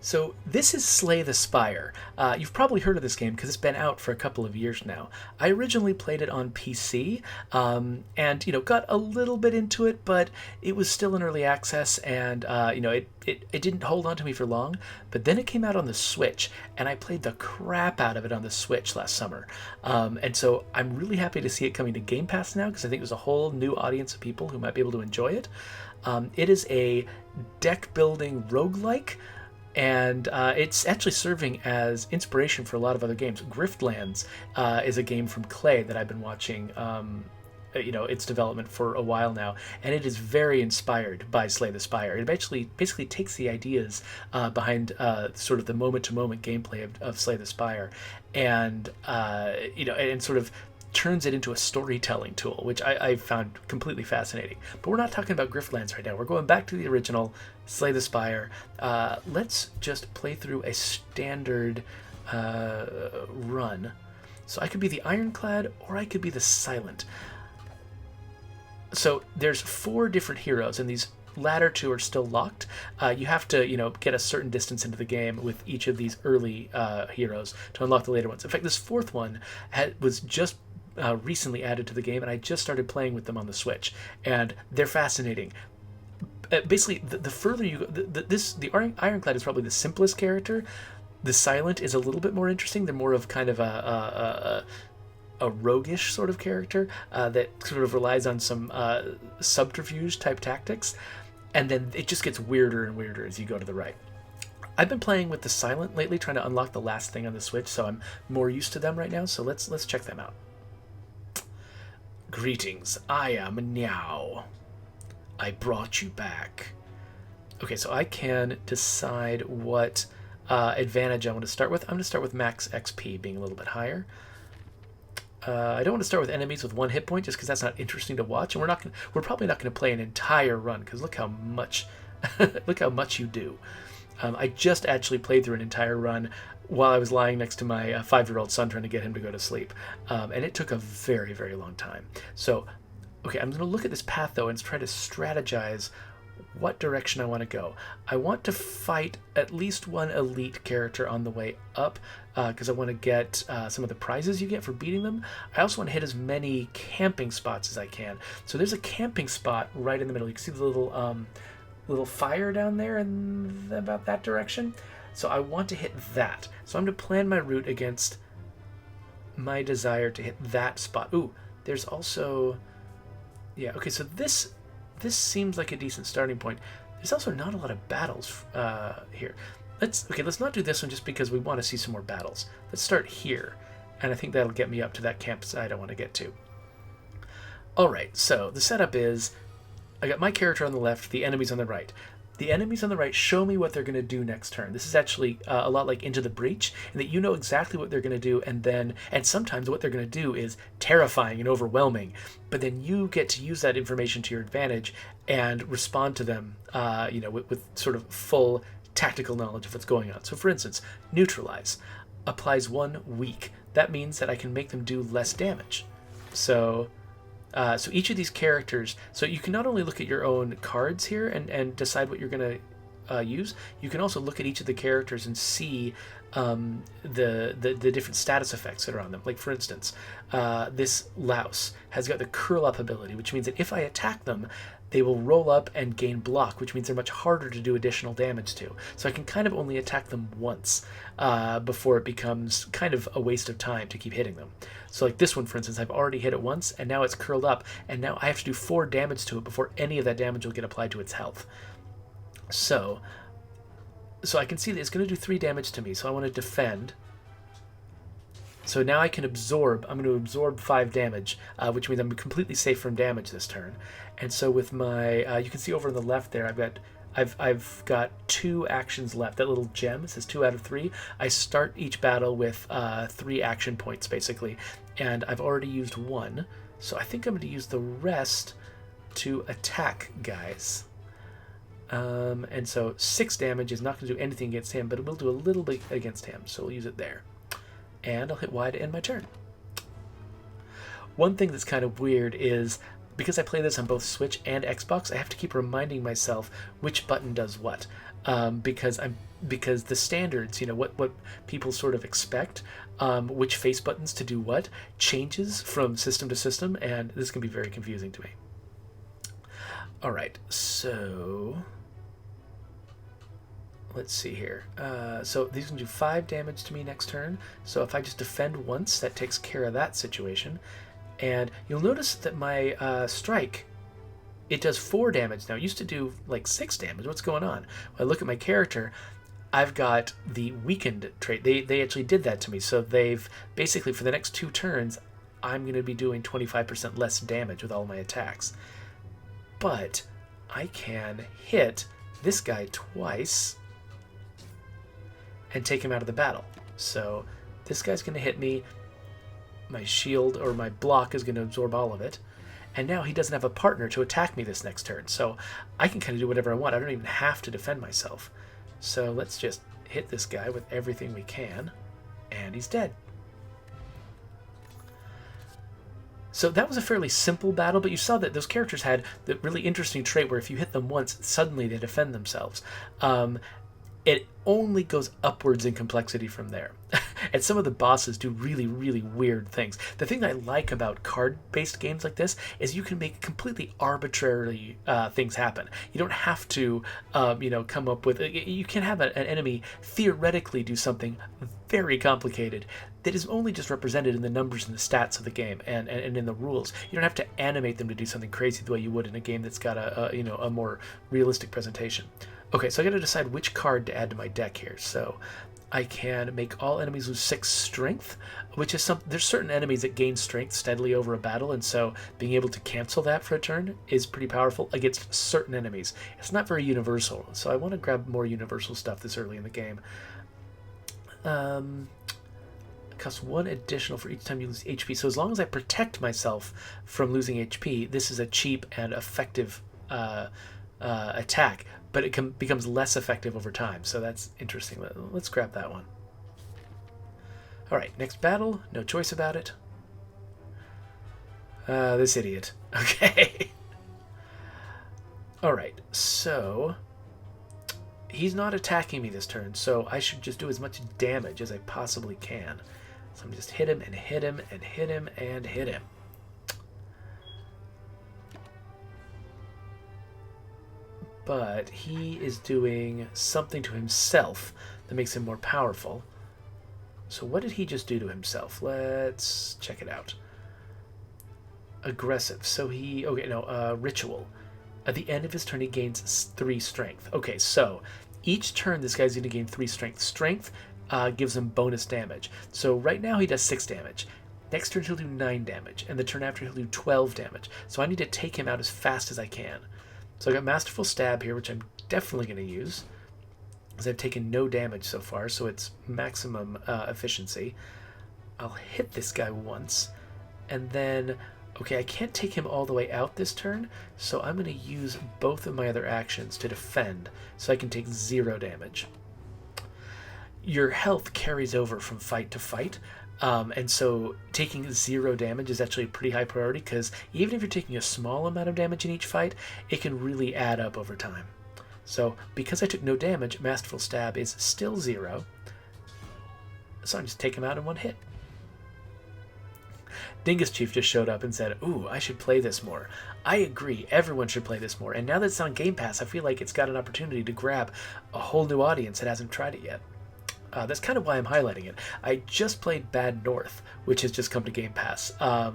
So this is Slay the Spire. You've probably heard of this game because it's been out for a couple of years now. I originally played it on PC, and got a little bit into it, but it was still in early access, and it didn't hold on to me for long. But then it came out on the Switch, and I played the crap out of it on the Switch last summer. And so I'm really happy to see it coming to Game Pass now because I think there's a whole new audience of people who might be able to enjoy it. It is a deck building roguelike, and it's actually serving as inspiration for a lot of other games. Griftlands is a game from Clay that I've been watching, its development for a while now, and it is very inspired by Slay the Spire. It basically takes the ideas behind sort of the moment-to-moment gameplay of Slay the Spire, and and sort of turns it into a storytelling tool, which I found completely fascinating. But we're not talking about Griftlands right now. We're going back to the original Slay the Spire. Let's just play through a standard run. So I could be the Ironclad, or I could be the Silent. So there's 4 different heroes, and these latter 2 are still locked. You have to, get a certain distance into the game with each of these early heroes to unlock the later ones. In fact, this 4th one was just recently added to the game, and I just started playing with them on the Switch, and they're fascinating. Basically, the further you go, the Ironclad is probably the simplest character. The Silent is a little bit more interesting. They're more of kind of a roguish sort of character that sort of relies on some subterfuge type tactics, and then it just gets weirder and weirder as you go to the right. I've been playing with the Silent lately, trying to unlock the last thing on the Switch, so I'm more used to them right now. So let's check them out. Greetings, I am Niao. I brought you back. Okay, so I can decide what advantage I want to start with. I'm going to start with max XP being a little bit higher. I don't want to start with enemies with 1 hit point just because that's not interesting to watch, and we're probably not going to play an entire run because look how much you do. I just actually played through an entire run while I was lying next to my 5-year-old son trying to get him to go to sleep, and it took a very, very long time. So, okay, I'm going to look at this path though and try to strategize what direction I want to go. I want to fight at least one elite character on the way up because I want to get some of the prizes you get for beating them. I also want to hit as many camping spots as I can. So there's a camping spot right in the middle. You can see the little fire down there in about that direction. So I want to hit that. So I'm going to plan my route against my desire to hit that spot. Ooh, there's also... Yeah, okay, so this seems like a decent starting point. There's also not a lot of battles here. Let's not do this one just because we want to see some more battles. Let's start here, and I think that'll get me up to that campsite I want to get to. Alright, so the setup is I got my character on the left, the enemies on the right. The enemies on the right show me what they're going to do next turn. This is actually a lot like Into the Breach, in that you know exactly what they're going to do, and sometimes what they're going to do is terrifying and overwhelming, but then you get to use that information to your advantage and respond to them, with sort of full tactical knowledge of what's going on. So for instance, Neutralize applies 1 weak. That means that I can make them do less damage. So each of these characters, so you can not only look at your own cards here and decide what you're going to use, you can also look at each of the characters and see the different status effects that are on them. Like for instance, this Louse has got the curl up ability, which means that if I attack them, they will roll up and gain block, which means they're much harder to do additional damage to. So I can kind of only attack them once before it becomes kind of a waste of time to keep hitting them. So like this one, for instance, I've already hit it once, and now it's curled up, and now I have to do 4 damage to it before any of that damage will get applied to its health. So I can see that it's going to do 3 damage to me, so I want to defend. So now I can absorb. I'm going to absorb 5 damage, which means I'm completely safe from damage this turn. And so with my, you can see over on the left there, I've got 2 actions left. That little gem, it says 2 out of 3. I start each battle with 3 action points, basically. And I've already used 1. So I think I'm going to use the rest to attack guys. And so 6 damage is not going to do anything against him, but it will do a little bit against him. So we'll use it there. And I'll hit Y to end my turn. One thing that's kind of weird is, because I play this on both Switch and Xbox, I have to keep reminding myself which button does what. Because because the standards, what people sort of expect, which face buttons to do what, changes from system to system, and this can be very confusing to me. All right, so let's see here. So these can do 5 damage to me next turn. So if I just defend once, that takes care of that situation. And you'll notice that my strike, it does 4 damage now. It used to do like 6 damage. What's going on? When I look at my character, I've got the weakened trait. They actually did that to me. So they've basically, for the next 2 turns, I'm going to be doing 25% less damage with all my attacks. But I can hit this guy twice and take him out of the battle. So this guy's going to hit me. My shield or my block is going to absorb all of it. And now he doesn't have a partner to attack me this next turn. So I can kind of do whatever I want. I don't even have to defend myself. So let's just hit this guy with everything we can. And he's dead. So that was a fairly simple battle, but you saw that those characters had the really interesting trait where if you hit them once, suddenly they defend themselves. It only goes upwards in complexity from there. And some of the bosses do really, really weird things. The thing I like about card-based games like this is you can make completely arbitrary things happen. You don't have to, come up with... You can have an enemy theoretically do something very complicated that is only just represented in the numbers and the stats of the game and in the rules. You don't have to animate them to do something crazy the way you would in a game that's got a more realistic presentation. Okay, so I got to decide which card to add to my deck here. So I can make all enemies lose 6 strength, which is there's certain enemies that gain strength steadily over a battle, and so being able to cancel that for a turn is pretty powerful against certain enemies. It's not very universal, so I want to grab more universal stuff this early in the game. It costs 1 additional for each time you lose HP. So as long as I protect myself from losing HP, this is a cheap and effective attack, but it becomes less effective over time. So that's interesting. Let's grab that one. All right, next battle. No choice about it. This idiot. Okay. All right, so he's not attacking me this turn, so I should just do as much damage as I possibly can. So I'm just hit him and hit him and hit him and hit him. But he is doing something to himself that makes him more powerful. So what did he just do to himself? Let's check it out. Aggressive. So ritual. At the end of his turn, he gains 3 strength. Okay, so each turn, this guy's going to gain 3 strength. Strength gives him bonus damage. So right now, he does 6 damage. Next turn, he'll do 9 damage. And the turn after, he'll do 12 damage. So I need to take him out as fast as I can. So I got Masterful Stab here, which I'm definitely going to use, because I've taken no damage so far, so it's maximum efficiency. I'll hit this guy once, and then... Okay, I can't take him all the way out this turn, so I'm going to use both of my other actions to defend, so I can take 0 damage. Your health carries over from fight to fight, and so taking 0 damage is actually a pretty high priority, because even if you're taking a small amount of damage in each fight, it can really add up over time. So, because I took no damage, Masterful Stab is still 0, so I'm just take him out in one hit. Dingus Chief just showed up and said, ooh, I should play this more. I agree, everyone should play this more. And now that it's on Game Pass, I feel like it's got an opportunity to grab a whole new audience that hasn't tried it yet. That's kind of why I'm highlighting it. I just played Bad North, which has just come to Game Pass,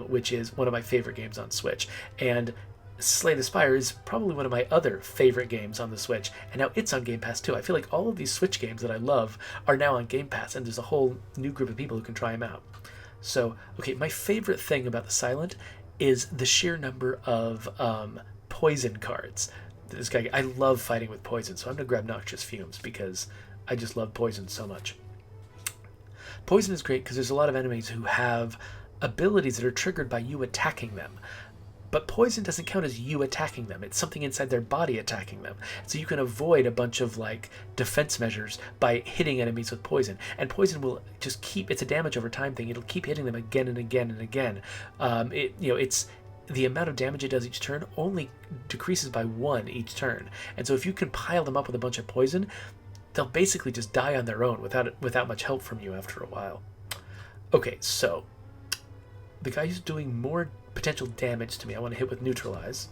which is one of my favorite games on Switch. And Slay the Spire is probably one of my other favorite games on the Switch, and now it's on Game Pass too. I feel like all of these Switch games that I love are now on Game Pass, and there's a whole new group of people who can try them out. So, okay, my favorite thing about the Silent is the sheer number of poison cards. This guy, I love fighting with poison, so I'm going to grab Noxious Fumes because I just love poison so much. Poison is great because there's a lot of enemies who have abilities that are triggered by you attacking them. But poison doesn't count as you attacking them. It's something inside their body attacking them. So you can avoid a bunch of defense measures by hitting enemies with poison. And poison will just keep, it's a damage over time thing. It'll keep hitting them again and again and again. It's the amount of damage it does each turn only decreases by 1 each turn. And so if you can pile them up with a bunch of poison, they'll basically just die on their own without much help from you after a while. Okay, so the guy who's doing more potential damage to me, I want to hit with neutralize.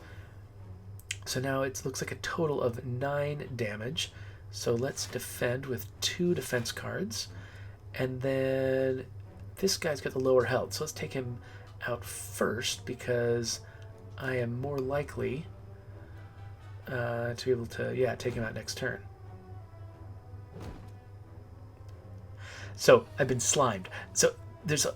So now it looks like a total of 9 damage. So let's defend with 2 defense cards. And then this guy's got the lower health. So let's take him out first because I am more likely to be able to, take him out next turn. So I've been slimed. So there's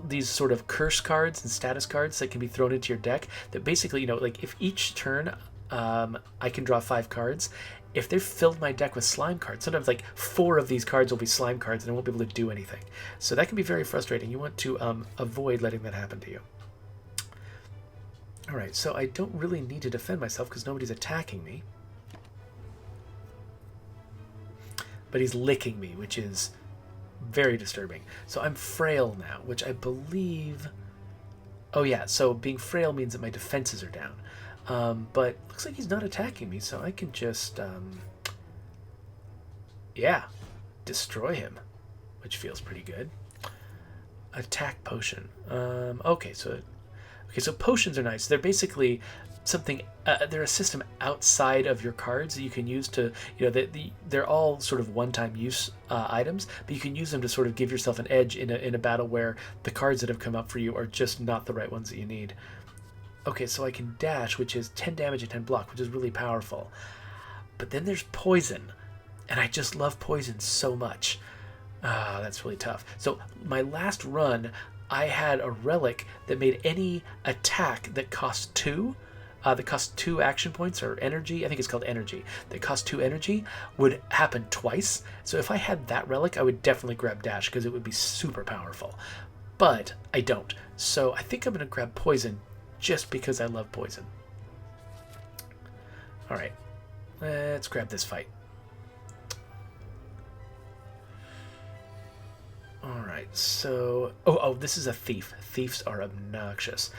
these sort of curse cards and status cards that can be thrown into your deck that basically, like if each turn I can draw 5 cards. If they've filled my deck with slime cards, sometimes like 4 of these cards will be slime cards and I won't be able to do anything. So that can be very frustrating. You want to avoid letting that happen to you. Alright, so I don't really need to defend myself because nobody's attacking me. But he's licking me, which is very disturbing. So I'm frail now, which I believe... Oh yeah, so being frail means that my defenses are down. But looks like he's not attacking me, so I can just, destroy him, which feels pretty good. Attack potion. Okay, so potions are nice. They're basically something. They're a system outside of your cards that you can use to, they're all sort of one-time use items, but you can use them to sort of give yourself an edge in a battle where the cards that have come up for you are just not the right ones that you need. Okay, so I can dash, which is 10 damage and 10 block, which is really powerful. But then there's poison, and I just love poison so much. That's really tough. So my last run, I had a relic that made any attack that cost 2, that cost 2 action points or energy, I think it's called energy, that cost 2 energy, would happen twice. So if I had that relic, I would definitely grab dash because it would be super powerful. But I don't. So I think I'm going to grab poison just because I love poison. Alright, let's grab this fight. Alright, so... Oh, this is a thief. Thieves are obnoxious.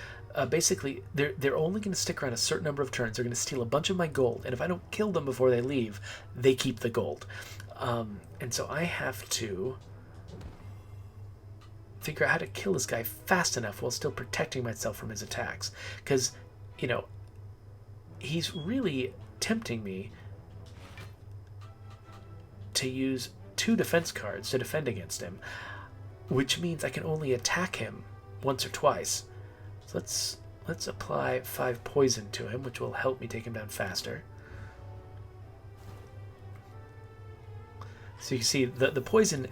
Basically, they're only going to stick around a certain number of turns. They're going to steal a bunch of my gold, and if I don't kill them before they leave, they keep the gold. And so I have to figure out how to kill this guy fast enough while still protecting myself from his attacks. Because, he's really tempting me to use 2 defense cards to defend against him, which means I can only attack him once or twice. So let's apply 5 poison to him, which will help me take him down faster. So you can see the poison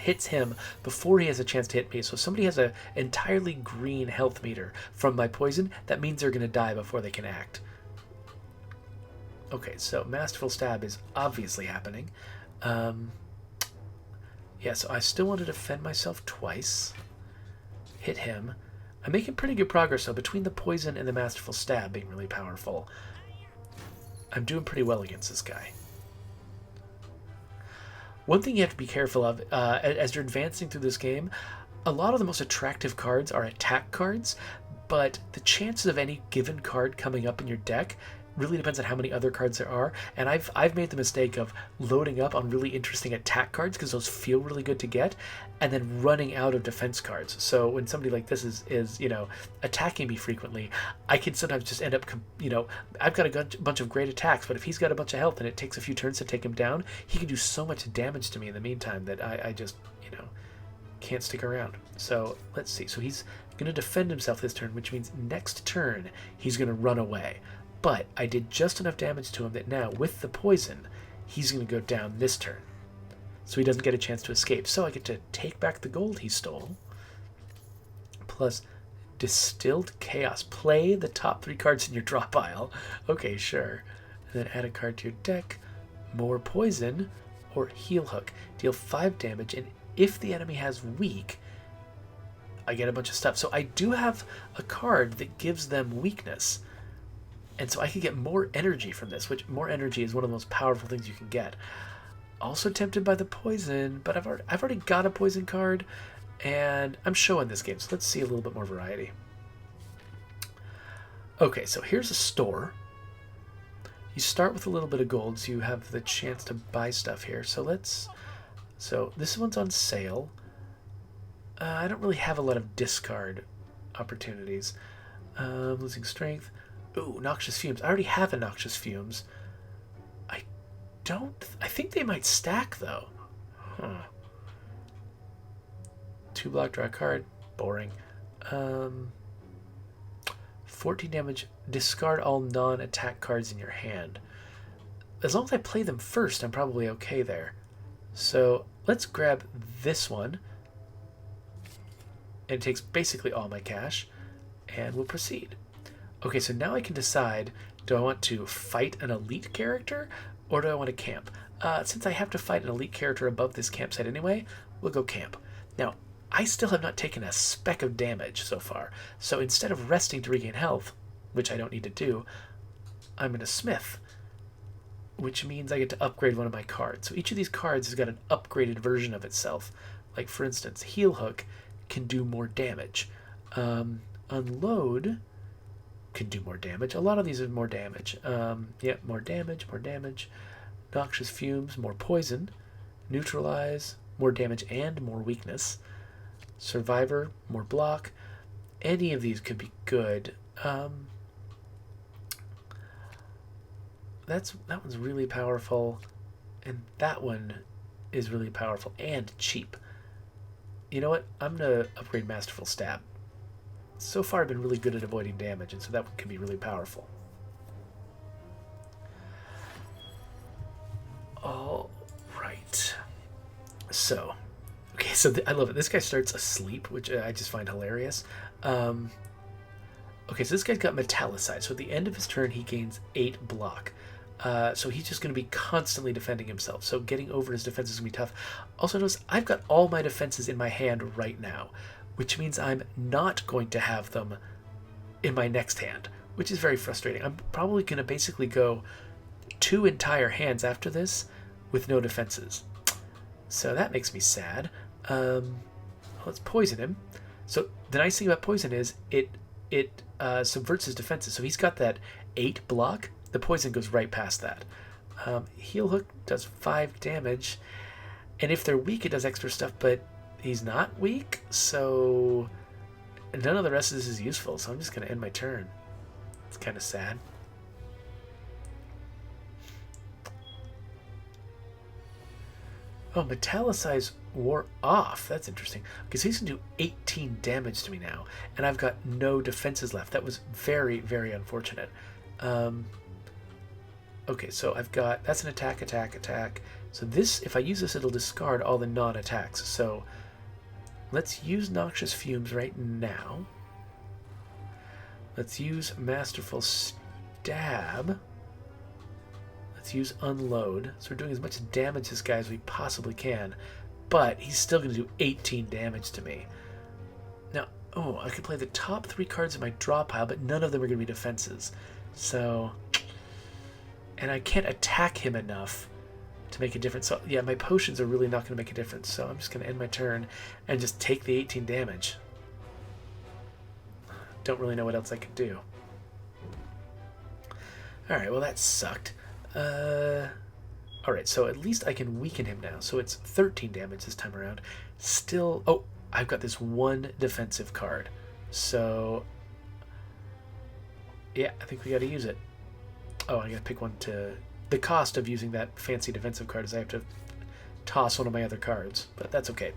hits him before he has a chance to hit me. So if somebody has an entirely green health meter from my poison, that means they're going to die before they can act. Okay, so Masterful Stab is obviously happening. So I still want to defend myself twice. Hit him. I'm making pretty good progress, though, between the poison and the Masterful Stab being really powerful. I'm doing pretty well against this guy. One thing you have to be careful of as you're advancing through this game, a lot of the most attractive cards are attack cards, but the chances of any given card coming up in your deck really depends on how many other cards there are. And I've made the mistake of loading up on really interesting attack cards because those feel really good to get, and then running out of defense cards. So when somebody like this is attacking me frequently, I can sometimes just end up I've got a bunch of great attacks, but if he's got a bunch of health and it takes a few turns to take him down, he can do so much damage to me in the meantime that I just can't stick around. So let's see. So he's going to defend himself this turn, which means next turn he's going to run away. But I did just enough damage to him that now, with the poison, he's going to go down this turn. So he doesn't get a chance to escape. So I get to take back the gold he stole. Plus, Distilled Chaos. Play the top 3 cards in your draw pile. Okay, sure. And then add a card to your deck. More poison or Heal Hook. Deal 5 damage, and if the enemy has weak, I get a bunch of stuff. So I do have a card that gives them weakness. And so I could get more energy from this, which more energy is one of the most powerful things you can get. Also tempted by the poison, but I've already got a poison card, and I'm showing this game, so let's see a little bit more variety. Okay, so here's a store. You start with a little bit of gold, so you have the chance to buy stuff here. So this one's on sale. I don't really have a lot of discard opportunities. Losing strength. Ooh, noxious fumes. I already have a noxious fumes. I think they might stack though. Huh. 2 block, draw a card. Boring. 14 damage. Discard all non-attack cards in your hand. As long as I play them first, I'm probably okay there. So let's grab this one. And it takes basically all my cash. And we'll proceed. Okay, so now I can decide, do I want to fight an elite character or do I want to camp? Since I have to fight an elite character above this campsite anyway, we'll go camp. Now, I still have not taken a speck of damage so far, so instead of resting to regain health, which I don't need to do, I'm going to smith, which means I get to upgrade one of my cards. So each of these cards has got an upgraded version of itself. Like, for instance, Heel Hook can do more damage. Unload can do more damage. A lot of these are more damage. Yeah, more damage, more damage. Noxious Fumes, more poison. Neutralize, more damage and more weakness. Survivor, more block. Any of these could be good. That one's really powerful, and that one is really powerful and cheap. You know what? I'm gonna upgrade Masterful Stab. So far, I've been really good at avoiding damage, and so that one can be really powerful. All right. So, okay, so I love it. This guy starts asleep, which I just find hilarious. Okay, so this guy's got Metallicized. So at the end of his turn, he gains 8 block. So he's just going to be constantly defending himself. So getting over his defense is going to be tough. Also notice I've got all my defenses in my hand right now, which means I'm not going to have them in my next hand, which is very frustrating. I'm probably going to basically go 2 entire hands after this with no defenses. So that makes me sad. Let's poison him. So the nice thing about poison is it subverts his defenses. So he's got that 8 block. The poison goes right past that. Heel Hook does 5 damage. And if they're weak, it does extra stuff, but he's not weak, so none of the rest of this is useful, so I'm just going to end my turn. It's kind of sad. Oh, Metallicize wore off. That's interesting. Okay, so he's going to do 18 damage to me now, and I've got no defenses left. That was very, very unfortunate. Okay, so I've got... That's an attack, attack, attack. So this, if I use this, it'll discard all the non-attacks. So let's use Noxious Fumes right now. Let's use Masterful Stab. Let's use Unload. So we're doing as much damage to this guy as we possibly can. But he's still going to do 18 damage to me. Now, oh, I could play the top 3 cards in my draw pile, but none of them are going to be defenses. So... And I can't attack him enough to make a difference. So, yeah, my potions are really not going to make a difference. So I'm just going to end my turn and just take the 18 damage. Don't really know what else I could do. Alright, well that sucked. Alright, so at least I can weaken him now. So it's 13 damage this time around. Still... Oh, I've got this 1 defensive card. So... Yeah, I think we got to use it. Oh, I gotta pick one to... The cost of using that fancy defensive card is I have to toss one of my other cards, but that's okay.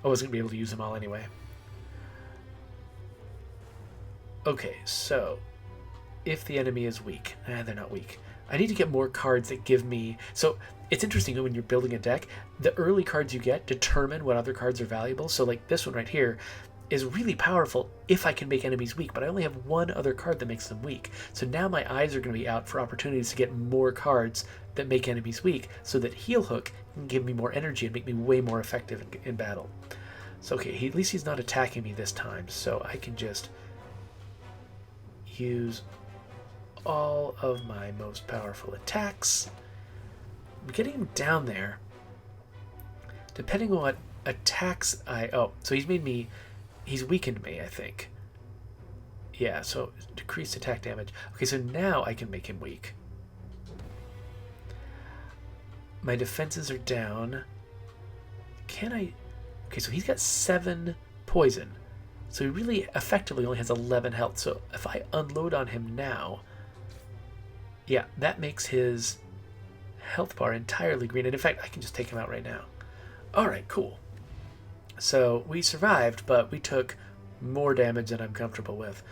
I wasn't gonna be able to use them all anyway. Okay, so... If the enemy is weak... they're not weak. I need to get more cards that give me... So, it's interesting when you're building a deck, the early cards you get determine what other cards are valuable. So, like this one right here... is really powerful if I can make enemies weak, but I only have 1 other card that makes them weak. So now my eyes are going to be out for opportunities to get more cards that make enemies weak, so that Heel Hook can give me more energy and make me way more effective in battle. So okay, at least he's not attacking me this time, so I can just use all of my most powerful attacks. I'm getting him down there. Depending on what attacks I... Oh, so he's made me... He's weakened me, I think. Yeah, so decreased attack damage. Okay, so now I can make him weak. My defenses are down. Can I... Okay, so he's got 7 poison. So he really effectively only has 11 health. So if I unload on him now... Yeah, that makes his health bar entirely green. And in fact, I can just take him out right now. Alright, cool. So we survived, but we took more damage than I'm comfortable with.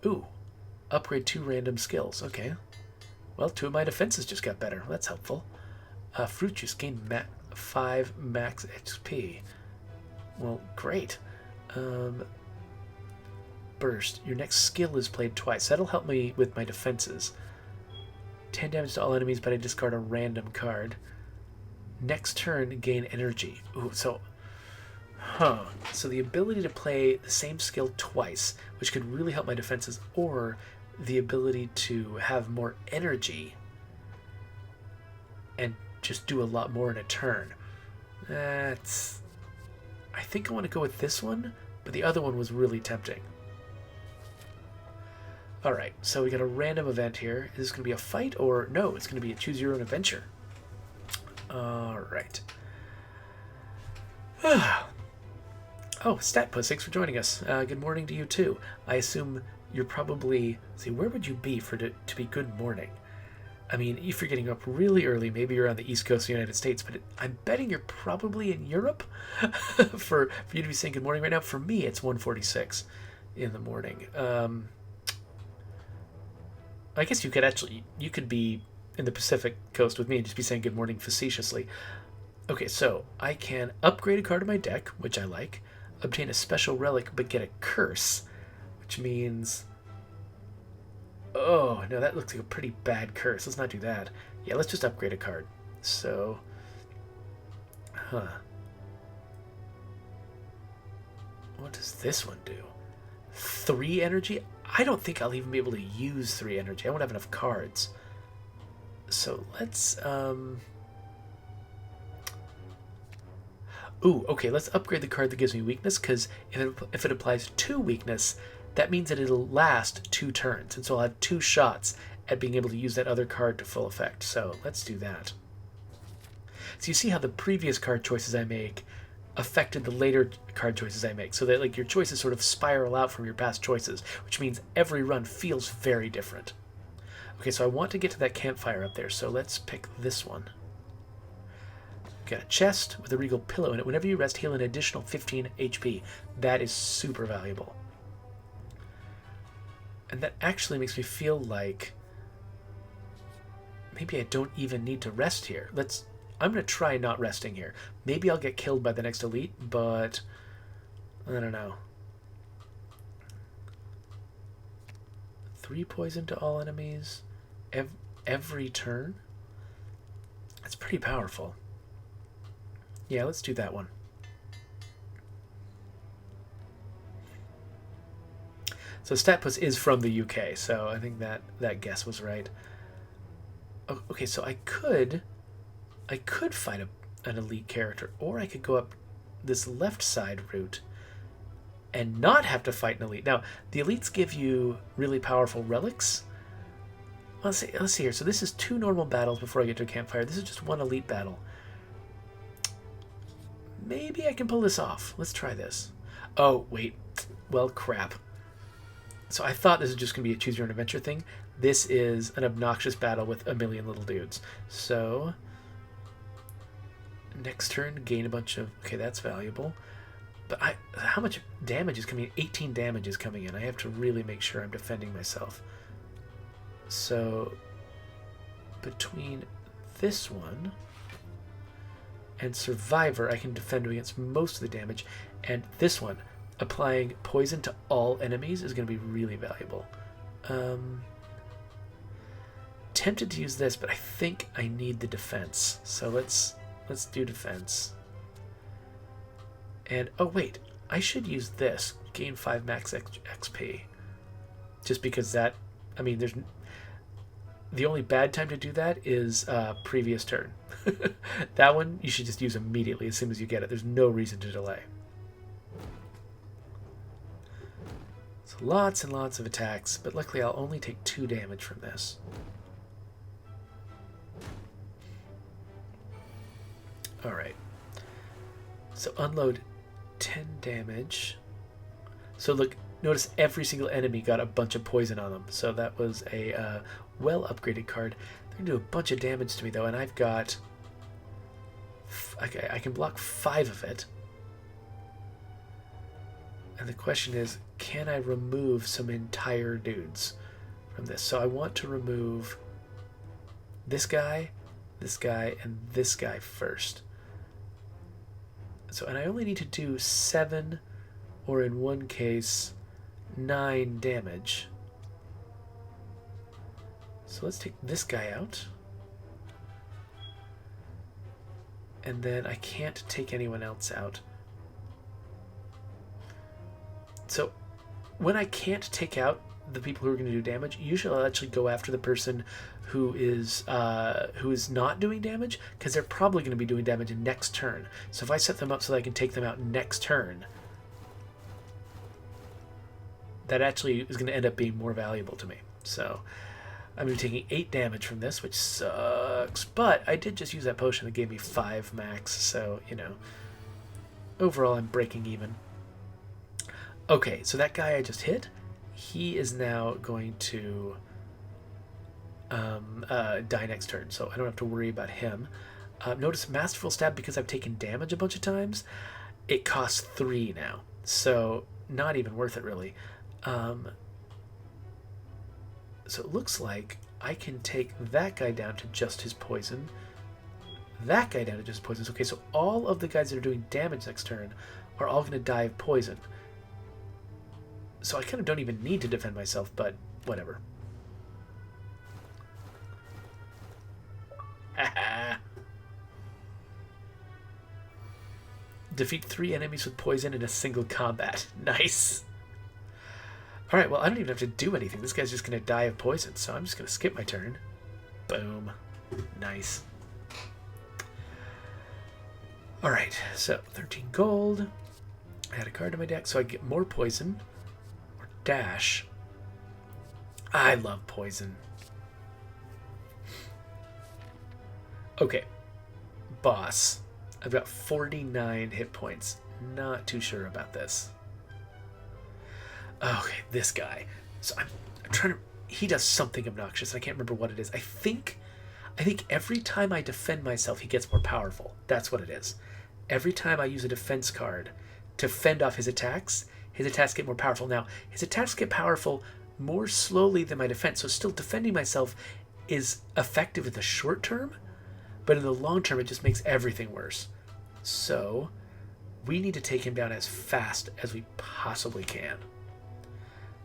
Ooh, upgrade 2 random skills. Okay. Well, 2 of my defenses just got better. That's helpful. Fruit juice gain 5 max XP. Well, great. Burst. Your next skill is played twice. That'll help me with my defenses. 10 damage to all enemies, but I discard a random card. Next turn, gain energy. Ooh, so... Huh. So the ability to play the same skill twice, which could really help my defenses, or the ability to have more energy and just do a lot more in a turn. That's... I think I want to go with this one, but the other one was really tempting. Alright, so we got a random event here. Is this going to be a fight or... No, it's going to be a choose your own adventure. Alright. Oh, Statpuss, thanks for joining us. Good morning to you too. I assume you're probably... See, where would you be for it to be good morning? I mean, if you're getting up really early, maybe you're on the East Coast of the United States, but I'm betting you're probably in Europe for you to be saying good morning right now. For me, it's 1:46 in the morning. I guess you could be in the Pacific Coast with me and just be saying good morning facetiously. Okay, so I can upgrade a card in my deck, which I like, obtain a special relic, but get a curse, which means... Oh, no, that looks like a pretty bad curse. Let's not do that. Yeah, let's just upgrade a card. So... What does this one do? 3 energy? I don't think I'll even be able to use 3 energy. I won't have enough cards. So let's... Ooh, okay, let's upgrade the card that gives me weakness, because if it applies 2 weakness, that means that it'll last 2 turns, and so I'll have 2 shots at being able to use that other card to full effect. So let's do that. So you see how the previous card choices I make affected the later card choices I make, so that like your choices sort of spiral out from your past choices, which means every run feels very different. Okay, so I want to get to that campfire up there, so let's pick this one. Got a chest with a regal pillow in it. Whenever you rest, heal an additional 15 HP. That is super valuable. And that actually makes me feel like maybe I don't even need to rest here. I'm going to try not resting here. Maybe I'll get killed by the next elite, but I don't know. 3 poison to all enemies every turn? That's pretty powerful. Yeah, let's do that one. So Statpuss is from the UK, so I think that guess was right. Okay, so I could fight an elite character, or I could go up this left side route and not have to fight an elite. Now, the elites give you really powerful relics. Let's see here. So this is 2 normal battles before I get to a campfire. This is just 1 elite battle. Maybe I can pull this off. Let's try this. Oh, wait. Well, crap. So I thought this was just going to be a choose your own adventure thing. This is an obnoxious battle with a million little dudes. So next turn, gain a bunch of... Okay, that's valuable. But how much damage is coming in? 18 damage is coming in. I have to really make sure I'm defending myself. So between this one and Survivor, I can defend against most of the damage. And this one, applying poison to all enemies, is going to be really valuable. Tempted to use this, but I think I need the defense. So let's do defense. And, oh wait, I should use this. Gain 5 max XP. Just because that, I mean, the only bad time to do that is previous turn. That one you should just use immediately as soon as you get it. There's no reason to delay. So So lots and lots of attacks, but luckily I'll only take 2 damage from this. Alright. So unload 10 damage. So look, notice every single enemy got a bunch of poison on them. So that was a well upgraded card. They're going to do a bunch of damage to me though, and I've got... I can block 5 of it. And the question is, can I remove some entire dudes from this? So I want to remove this guy, and this guy first. So, and I only need to do 7, or in one case, 9 damage. So let's take this guy out. And then I can't take anyone else out. So when I can't take out the people who are going to do damage, usually I'll actually go after the person who is not doing damage, because they're probably going to be doing damage in next turn. So if I set them up so that I can take them out next turn, that actually is going to end up being more valuable to me. So I'm going to be taking 8 damage from this, which sucks. But I did just use that potion that gave me 5 max, so, you know, overall I'm breaking even. Okay, so that guy I just hit, he is now going to die next turn, so I don't have to worry about him. Notice Masterful Stab, because I've taken damage a bunch of times, it costs 3 now, so not even worth it really. So it looks like I can take that guy down to just his poison, that guy down to just poison. Okay, so all of the guys that are doing damage next turn are all going to die of poison. So I kind of don't even need to defend myself, but whatever. Defeat 3 enemies with poison in a single combat. Nice. Alright, well, I don't even have to do anything. This guy's just going to die of poison, so I'm just going to skip my turn. Boom. Nice. Alright, so 13 gold. I add a card to my deck, so I get more poison. Or dash. I love poison. Okay. Boss. I've got 49 hit points. Not too sure about this. Okay, this guy. So I'm trying to... He does something obnoxious. I can't remember what it is. I think every time I defend myself, he gets more powerful. That's what it is. Every time I use a defense card to fend off his attacks get more powerful. Now, his attacks get powerful more slowly than my defense, so still defending myself is effective in the short term, but in the long term, it just makes everything worse. So, we need to take him down as fast as we possibly can.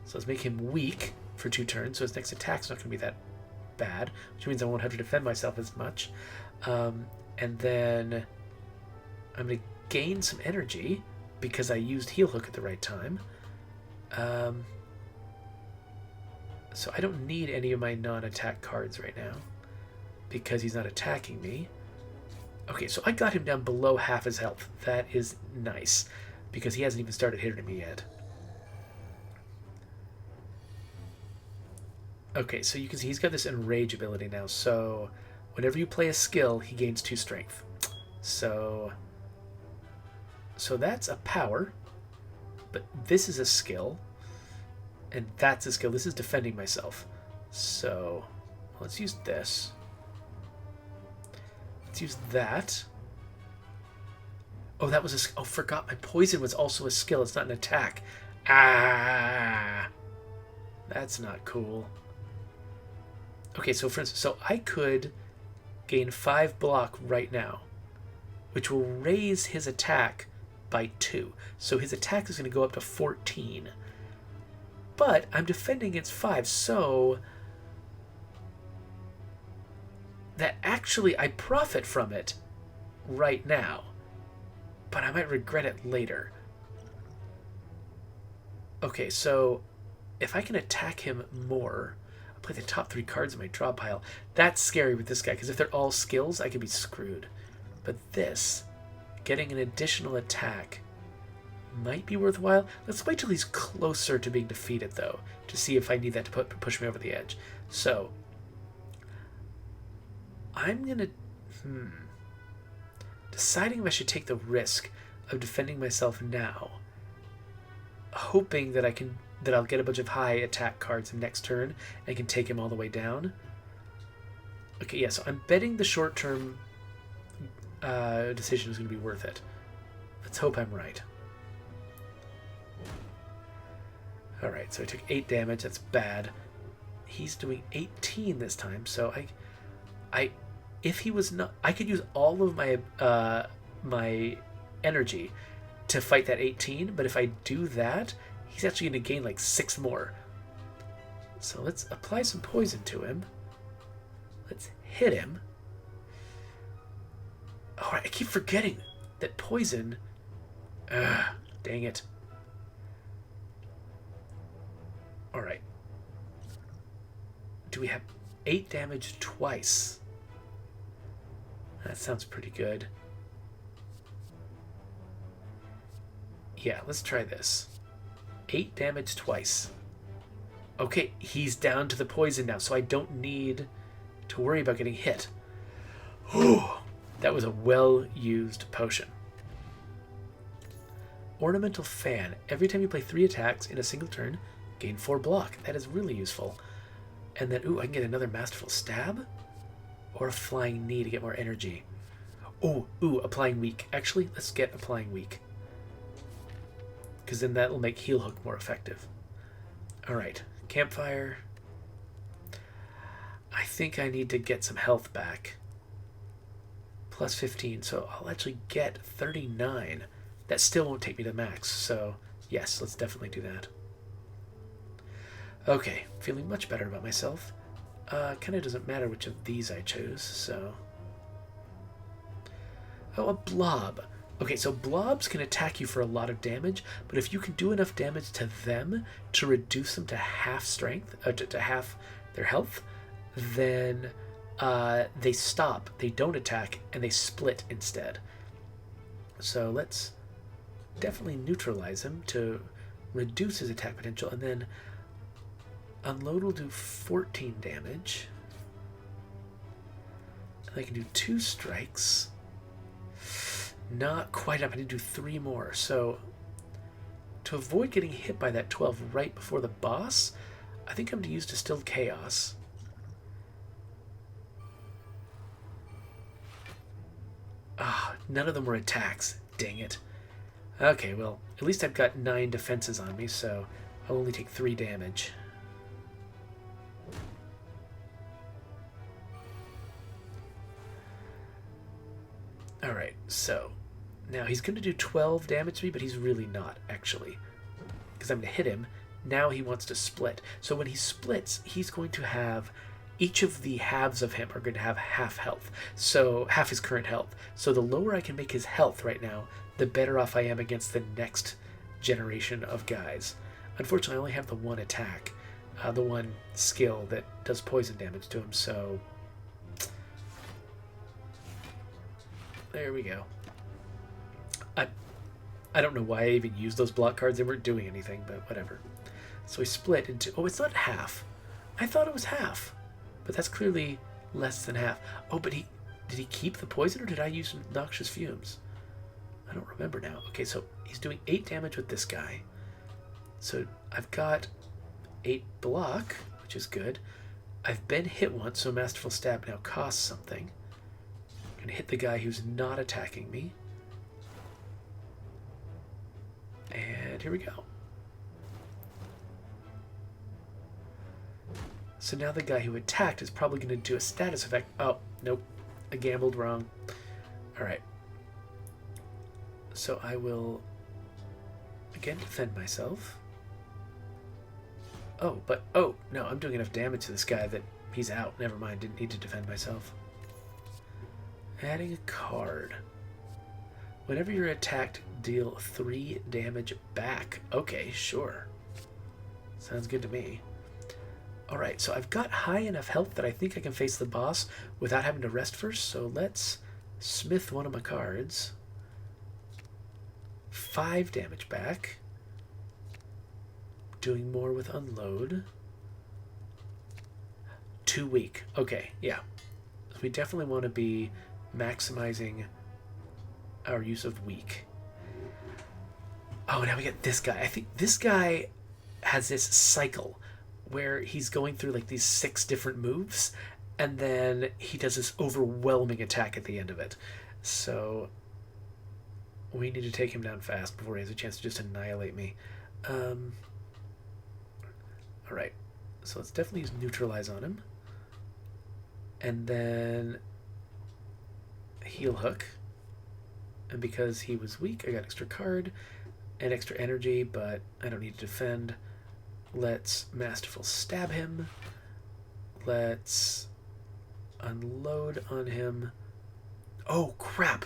So let's make him weak for 2 turns, so his next attack's not going to be that bad, which means I won't have to defend myself as much. And then I'm going to gain some energy because I used Heal Hook at the right time. So I don't need any of my non-attack cards right now because he's not attacking me. Okay, so I got him down below half his health. That is nice because he hasn't even started hitting me yet. Okay, so you can see he's got this Enrage ability now, so whenever you play a skill, he gains 2 strength. So that's a power, but this is a skill, and that's a skill. This is defending myself. So let's use this. Let's use that. Oh, that was a... Oh, forgot my poison was also a skill. It's not an attack. Ah! That's not cool. Okay, so for instance, so I could gain 5 block right now, which will raise his attack by 2. So his attack is going to go up to 14. But I'm defending against 5, so that actually I profit from it right now, but I might regret it later. Okay, so if I can attack him more, play the top 3 cards in my draw pile. That's scary with this guy, because if they're all skills, I could be screwed. But this, getting an additional attack, might be worthwhile. Let's wait till he's closer to being defeated, though, to see if I need that to push me over the edge. So, I'm going to... Deciding if I should take the risk of defending myself now, hoping that I'll get a bunch of high attack cards next turn and can take him all the way down. Okay, yeah, so I'm betting the short-term decision is going to be worth it. Let's hope I'm right. Alright, so I took 8 damage. That's bad. He's doing 18 this time, so if he was not... I could use all of my my energy to fight that 18, but if I do that, he's actually going to gain like 6 more. So let's apply some poison to him. Let's hit him. Oh, I keep forgetting that poison... dang it. Alright. Do we have 8 damage twice? That sounds pretty good. Yeah, let's try this. 8 damage twice. Okay, he's down to the poison now, so I don't need to worry about getting hit. Whew, that was a well-used potion. Ornamental Fan. Every time you play 3 attacks in a single turn, gain 4 block. That is really useful. And then, I can get another Masterful Stab? Or a Flying Knee to get more energy. Applying Weak. Actually, let's get Applying Weak. Because then that will make Heal Hook more effective. Alright, Campfire. I think I need to get some health back. Plus 15, so I'll actually get 39. That still won't take me to max, so yes, let's definitely do that. Okay, feeling much better about myself. Kind of doesn't matter which of these I chose, so... Oh, a blob. Okay, so blobs can attack you for a lot of damage, but if you can do enough damage to them to reduce them to half strength, to half their health, then they stop, they don't attack, and they split instead. So let's definitely neutralize him to reduce his attack potential, and then Unload will do 14 damage. And I can do 2 strikes. Not quite up. I need to do 3 more. So, to avoid getting hit by that 12 right before the boss, I think I'm going to use Distilled Chaos. None of them were attacks. Dang it. Okay, well, at least I've got 9 defenses on me, so I'll only take 3 damage. Alright, so now he's going to do 12 damage to me, but he's really not, actually. Because I'm going to hit him. Now he wants to split. So when he splits, he's going to have... Each of the halves of him are going to have half health. So, half his current health. So the lower I can make his health right now, the better off I am against the next generation of guys. Unfortunately, I only have the 1 attack. The 1 skill that does poison damage to him, so... There we go. I don't know why I even used those block cards. They weren't doing anything, but whatever. So we split into... Oh, it's not half. I thought it was half. But that's clearly less than half. Oh, but did he keep the poison, or did I use Noxious Fumes? I don't remember now. Okay, so he's doing 8 damage with this guy. So I've got 8 block, which is good. I've been hit once, so Masterful Stab now costs something. I'm going to hit the guy who's not attacking me. And here we go. So now the guy who attacked is probably going to do a status effect. Oh, nope. I gambled wrong. Alright. So I will, again, defend myself. Oh, no, I'm doing enough damage to this guy that he's out. Never mind, didn't need to defend myself. Adding a card. Whenever you're attacked, deal 3 damage back. Okay, sure. Sounds good to me. Alright, so I've got high enough health that I think I can face the boss without having to rest first, so let's smith one of my cards. 5 damage back. Doing more with unload. 2 weak. Okay, yeah. So we definitely want to be maximizing our use of weak. Oh, now we get this guy. I think this guy has this cycle where he's going through like these 6 different moves, and then he does this overwhelming attack at the end of it. So we need to take him down fast before he has a chance to just annihilate me. Alright, so let's definitely use neutralize on him. And then heal hook. And because he was weak, I got extra card and extra energy, but I don't need to defend. Let's masterful stab him. Let's unload on him. Oh, crap.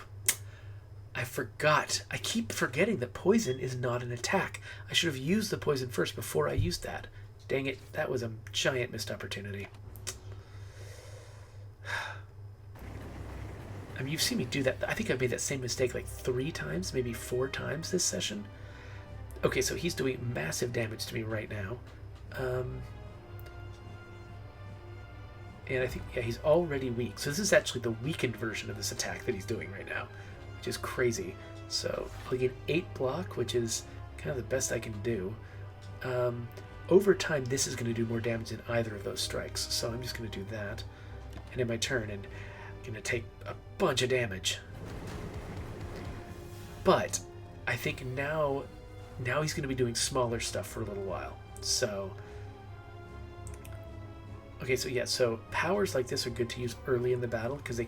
I forgot. I keep forgetting that poison is not an attack. I should have used the poison first before I used that. Dang it. That was a giant missed opportunity. I mean, you've seen me do that. I think I've made that same mistake like 3 times, maybe 4 times this session. Okay, so he's doing massive damage to me right now. And I think, yeah, he's already weak. So this is actually the weakened version of this attack that he's doing right now, which is crazy. So I'll get 8 block, which is kind of the best I can do. Over time, this is going to do more damage than either of those strikes. So I'm just going to do that. And in my turn, and I'm going to take a bunch of damage. But I think now he's going to be doing smaller stuff for a little while. So, okay, so yeah, so powers like this are good to use early in the battle because you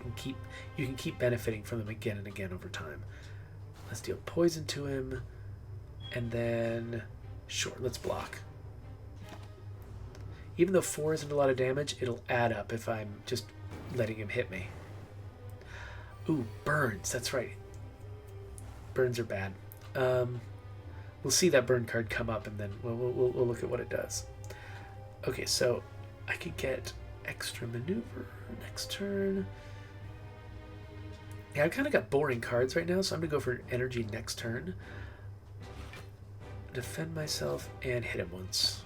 can keep benefiting from them again and again over time. Let's deal poison to him, and then sure, let's block. Even though 4 isn't a lot of damage, it'll add up if I'm just letting him hit me. Ooh, burns. That's right. Burns are bad. We'll see that burn card come up, and then we'll look at what it does. Okay, so I could get extra maneuver next turn. Yeah, I've kind of got boring cards right now, so I'm going to go for energy next turn. Defend myself and hit him once.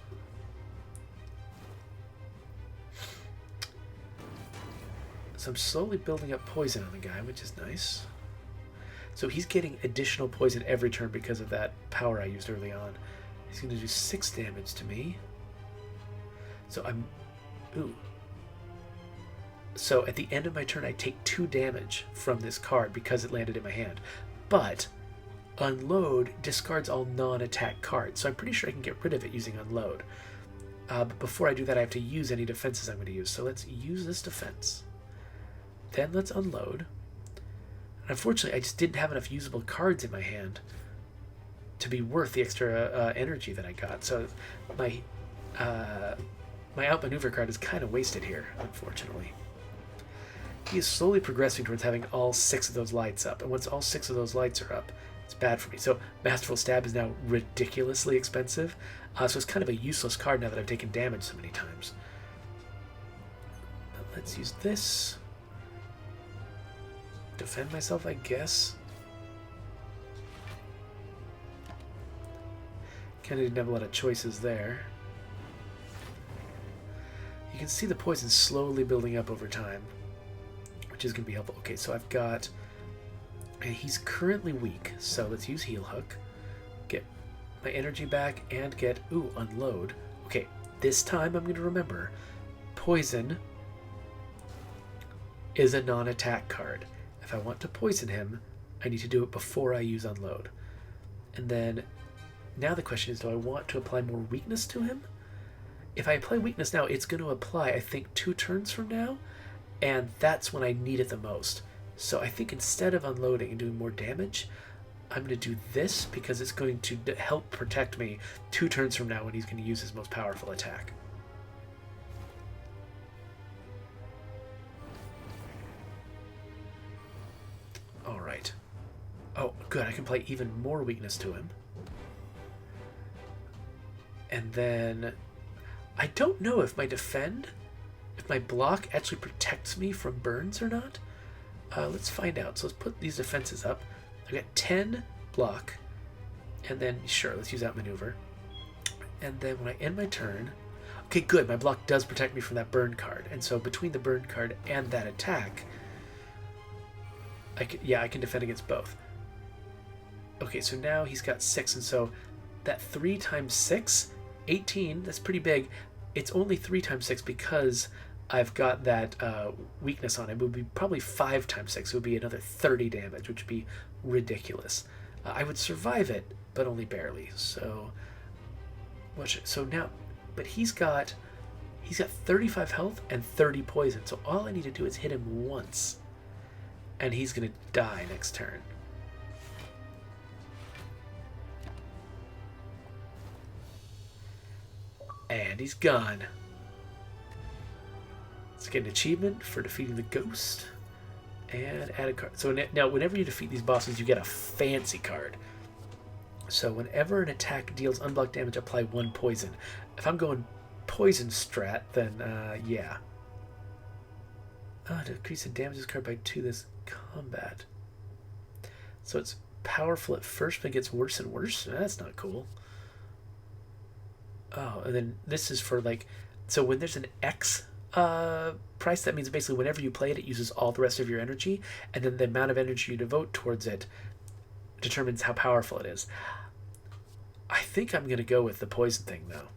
So I'm slowly building up poison on the guy, which is nice. So he's getting additional poison every turn because of that power I used early on. He's going to do 6 damage to me. So I'm... Ooh. So at the end of my turn, I take 2 damage from this card because it landed in my hand. But Unload discards all non-attack cards, so I'm pretty sure I can get rid of it using Unload. But before I do that, I have to use any defenses I'm going to use. So let's use this defense. Then let's Unload. Unfortunately, I just didn't have enough usable cards in my hand to be worth the extra energy that I got. So my outmaneuver card is kind of wasted here, unfortunately. He is slowly progressing towards having all 6 of those lights up. And once all 6 of those lights are up, it's bad for me. So Masterful Stab is now ridiculously expensive. So it's kind of a useless card now that I've taken damage so many times. But let's use this. Defend myself, I guess. Kind of didn't have a lot of choices there. You can see the poison slowly building up over time, which is going to be helpful. Okay, so I've got... He's currently weak, so let's use Heal Hook. Get my energy back and get... Ooh, Unload. Okay, this time I'm going to remember. Poison is a non-attack card. If I want to poison him, I need to do it before I use Unload. And then, now the question is, do I want to apply more weakness to him? If I apply weakness now, it's going to apply, I think, 2 turns from now, and that's when I need it the most. So I think instead of unloading and doing more damage, I'm going to do this because it's going to help protect me 2 turns from now when he's going to use his most powerful attack. Alright. Oh, good. I can play even more weakness to him. And then... I don't know if my defend, if my block actually protects me from burns or not. Let's find out. So let's put these defenses up. I've got 10 block And then, sure, let's use that maneuver. And then when I end my turn, okay, good, my block does protect me from that burn card. And so between the burn card and that attack, I can defend against both. Okay, so now he's got 6, and so that 3 times 6, 18, that's pretty big. It's only 3 times 6 because I've got that weakness on it. It would be probably 5 times 6. It would be another 30 damage, which would be ridiculous. I would survive it, but only barely. So now, but he's got 35 health and 30 poison. So all I need to do is hit him once, and he's gonna die next turn. And he's gone. Let's get an achievement for defeating the ghost. And add a card. So now whenever you defeat these bosses, you get a fancy card. So whenever an attack deals unblocked damage, apply 1 poison. If I'm going poison strat, then yeah. Decrease the damage this card by 2 this combat. So it's powerful at first, but it gets worse and worse. That's not cool. Oh, and then this is for like, so when there's an X price, that means basically whenever you play it, it uses all the rest of your energy, and then the amount of energy you devote towards it determines how powerful it is. I think I'm going to go with the poison thing, though.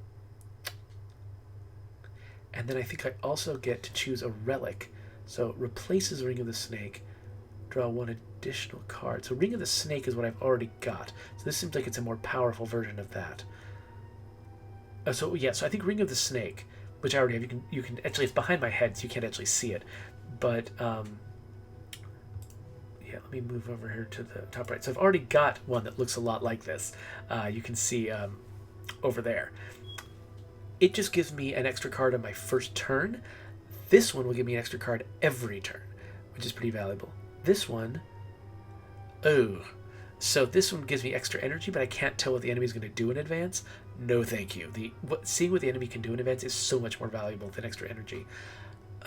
And then I think I also get to choose a relic. So it replaces Ring of the Snake. Draw 1 additional card. So Ring of the Snake is what I've already got. So this seems like it's a more powerful version of that. So yeah, so I think Ring of the Snake, which I already have, you can actually, it's behind my head, so you can't actually see it. But yeah, let me move over here to the top right. So I've already got one that looks a lot like this. You can see over there. It just gives me an extra card on my first turn. This one will give me an extra card every turn, which is pretty valuable. This one, oh, so this one gives me extra energy, but I can't tell what the enemy is going to do in advance. No, thank you. Seeing what the enemy can do in advance is so much more valuable than extra energy.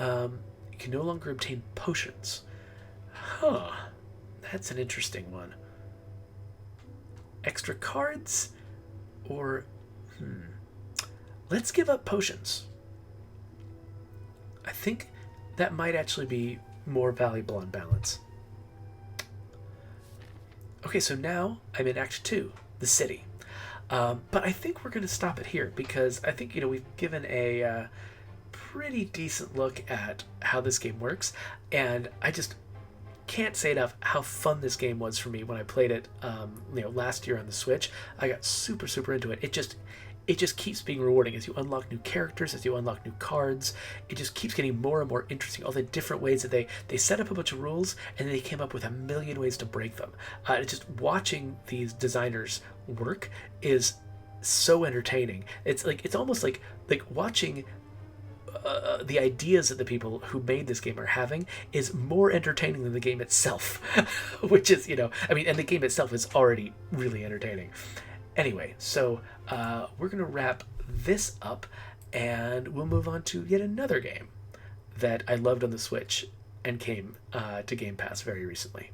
You can no longer obtain potions. Huh. That's an interesting one. Extra cards? Or, let's give up potions. I think that might actually be more valuable on balance. Okay, so now I'm in Act 2, the city. But I think we're going to stop it here because I think, we've given a pretty decent look at how this game works, and I just can't say enough how fun this game was for me when I played it last year on the Switch. I got super, super into it. It just keeps being rewarding as you unlock new characters, as you unlock new cards. It just keeps getting more and more interesting. All the different ways that they set up a bunch of rules, and then they came up with a million ways to break them. Just watching these designers work is so entertaining. It's almost like watching the ideas that the people who made this game are having is more entertaining than the game itself, which is, and the game itself is already really entertaining. Anyway, so we're going to wrap this up, and we'll move on to yet another game that I loved on the Switch and came to Game Pass very recently.